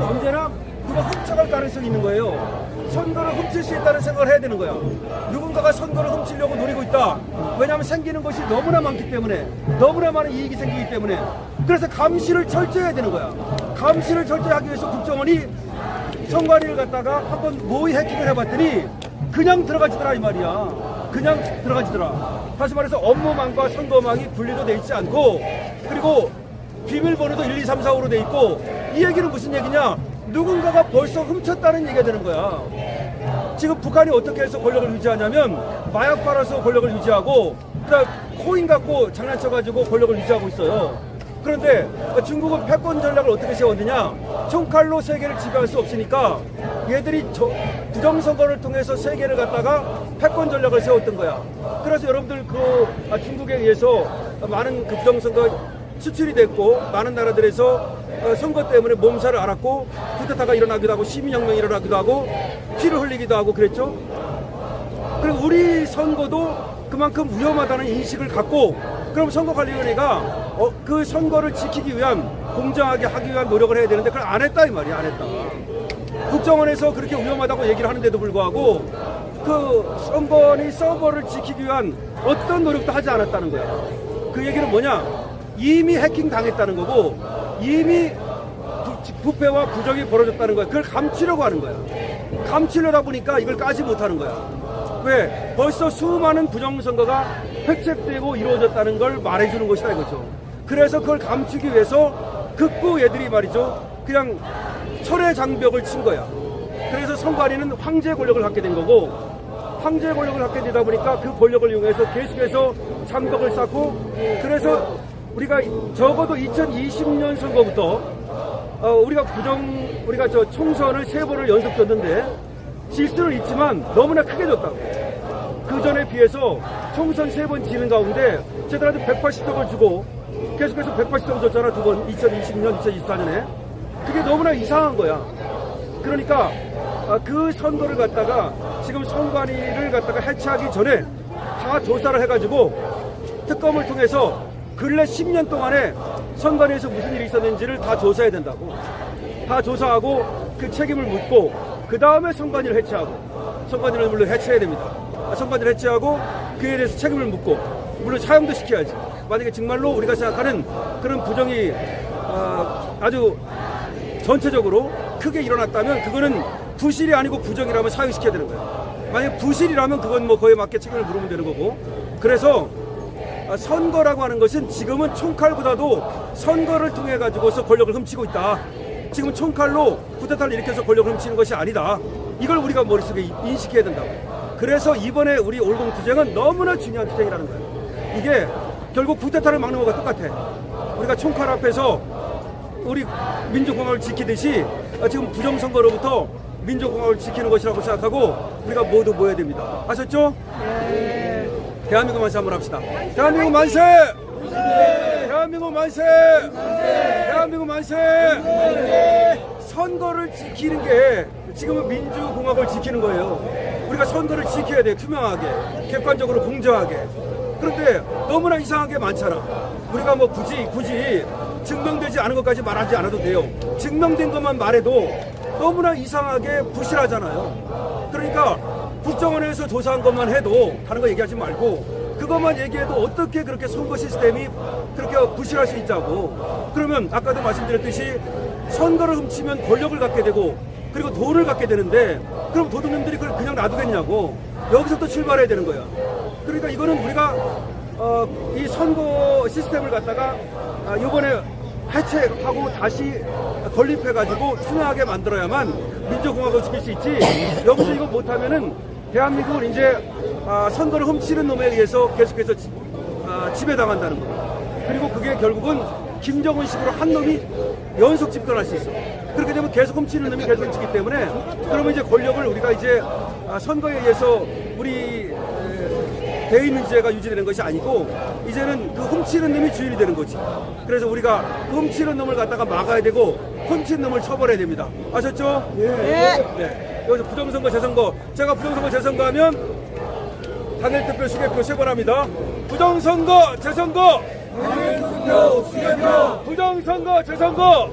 언제나 누가 훔쳐갈 가능성이 있는 거예요. 선거를 훔칠 수 있다는 생각을 해야 되는 거야. 누군가가 선거를 훔치려고 노리고 있다. 왜냐하면 생기는 것이 너무나 많기 때문에, 너무나 많은 이익이 생기기 때문에. 그래서 감시를 철저히 해야 되는 거야. 감시를 철저히 하기 위해서 국정원이 선관위를 갖다가 한번 모의 해킹을 해봤더니 그냥 들어가지더라 이 말이야. 그냥 들어가지더라. 다시 말해서 업무망과 선거망이 분리도 돼 있지 않고, 그리고 비밀번호도 1, 2, 3, 4, 5로 돼 있고. 이 얘기는 무슨 얘기냐? 누군가가 벌써 훔쳤다는 얘기가 되는 거야. 지금 북한이 어떻게 해서 권력을 유지하냐면 마약 팔아서 권력을 유지하고, 그다음 코인 갖고 장난쳐가지고 권력을 유지하고 있어요. 그런데 중국은 패권 전략을 어떻게 세웠느냐? 총칼로 세계를 지배할 수 없으니까 얘들이 부정선거를 통해서 세계를 갖다가 패권 전략을 세웠던 거야. 그래서 여러분들 중국에 의해서 많은 그 부정선거 수출이 됐고, 많은 나라들에서 선거 때문에 몸살을 앓았고, 쿠데타가 일어나기도 하고, 시민혁명이 일어나기도 하고, 피를 흘리기도 하고 그랬죠. 그리고 우리 선거도 그만큼 위험하다는 인식을 갖고, 그럼 선거관리위원회가 그 선거를 지키기 위한, 공정하게 하기 위한 노력을 해야 되는데 그걸 안 했다 이 말이야. 안 했다. 국정원에서 그렇게 위험하다고 얘기를 하는데도 불구하고 그 선관위 서버를 지키기 위한 어떤 노력도 하지 않았다는 거야. 그 얘기는 뭐냐? 이미 해킹 당했다는 거고, 이미 부패와 부정이 벌어졌다는 거야. 그걸 감추려고 하는 거야. 감추려다 보니까 이걸 까지 못하는 거야. 왜? 벌써 수많은 부정선거가 획책되고 이루어졌다는 걸 말해주는 것이다 이거죠. 그래서 그걸 감추기 위해서 극구 얘들이 말이죠, 그냥 철의 장벽을 친 거야. 그래서 선관위는 황제 권력을 갖게 된 거고, 황제 권력을 갖게 되다 보니까 그 권력을 이용해서 계속해서 장벽을 쌓고, 그래서 우리가 적어도 2020년 선거부터 우리가 총선을 3번을 연속 졌는데 질수를 잊지만 너무나 크게 졌다고. 그 전에 비해서 총선 3번 지는 가운데 쟤들한테 180석을 주고 계속해서 180석을 줬잖아, 2번. 2020년, 2024년에. 그게 너무나 이상한 거야. 그러니까 그 선거를 갖다가 지금 선관위를 갖다가 해체하기 전에 다 조사를 해가지고 특검을 통해서 근래 10년 동안에 선관위에서 무슨 일이 있었는지를 다 조사해야 된다고. 다 조사하고 그 책임을 묻고, 그 다음에 선관위를 해체하고, 선관위를 물론 해체해야 됩니다. 선관위를 해체하고 그에 대해서 책임을 묻고, 물론 사형도 시켜야지. 만약에 정말로 우리가 생각하는 그런 부정이 아주 전체적으로 크게 일어났다면 그거는 부실이 아니고 부정이라면 사형시켜야 되는 거예요. 만약에 부실이라면 그건 뭐 거에 맞게 책임을 물으면 되는 거고. 그래서 선거라고 하는 것은 지금은 총칼보다도 선거를 통해 가지고서 권력을 훔치고 있다. 지금은 총칼로 쿠데타를 일으켜서 권력을 훔치는 것이 아니다. 이걸 우리가 머릿속에 인식해야 된다고. 그래서 이번에 우리 올공투쟁은 너무나 중요한 투쟁이라는 거예요. 이게 결국 쿠데타를 막는 것과 똑같아. 우리가 총칼 앞에서 우리 민주공화국을 지키듯이 지금 부정선거로부터 민주공화국을 지키는 것이라고 생각하고 우리가 모두 모여야 됩니다. 아셨죠? 네. 대한민국 만세 한번 합시다. 대한민국 만세! 대한민국 만세! 대한민국 만세! 선거를 지키는 게 지금은 민주공화국을 지키는 거예요. 우리가 선거를 지켜야 돼. 투명하게, 객관적으로, 공정하게. 그런데 너무나 이상한 게 많잖아. 우리가 뭐 굳이 증명되지 않은 것까지 말하지 않아도 돼요. 증명된 것만 말해도 너무나 이상하게 부실하잖아요. 그러니까 국정원에서 조사한 것만 해도 다른 거 얘기하지 말고 그것만 얘기해도 어떻게 그렇게 선거 시스템이 그렇게 부실할 수 있다고. 그러면 아까도 말씀드렸듯이 선거를 훔치면 권력을 갖게 되고 그리고 돈을 갖게 되는데 그럼 도둑놈들이 그걸 그냥 놔두겠냐고. 여기서부터 출발해야 되는 거야. 그러니까 이거는 우리가 이 선거 시스템을 갖다가 이번에 해체하고 다시 건립해가지고 투명하게 만들어야만 민주공화국을 지킬 수 있지. 여기서 이거 못하면은 대한민국은 이제 선거를 훔치는 놈에 의해서 계속해서 지배당한다는 거예요. 그리고 그게 결국은 김정은식으로 한 놈이 연속 집권할 수 있어. 그렇게 되면 계속 훔치는 놈이 계속 훔치기 때문에 그러면 이제 권력을 우리가 이제 선거에 의해서 우리 대의민주제가 유지되는 것이 아니고 이제는 그 훔치는 놈이 주인이 되는 거지. 그래서 우리가 그 훔치는 놈을 갖다가 막아야 되고 훔친 놈을 처벌해야 됩니다. 아셨죠? 예. 네. 여기서 부정선거 재선거, 제가 부정선거 재선거하면 당일투표 수개표 3번 합니다. 부정선거 재선거 부정선거 재선거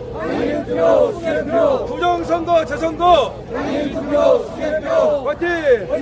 부정선거 재선거 화이팅!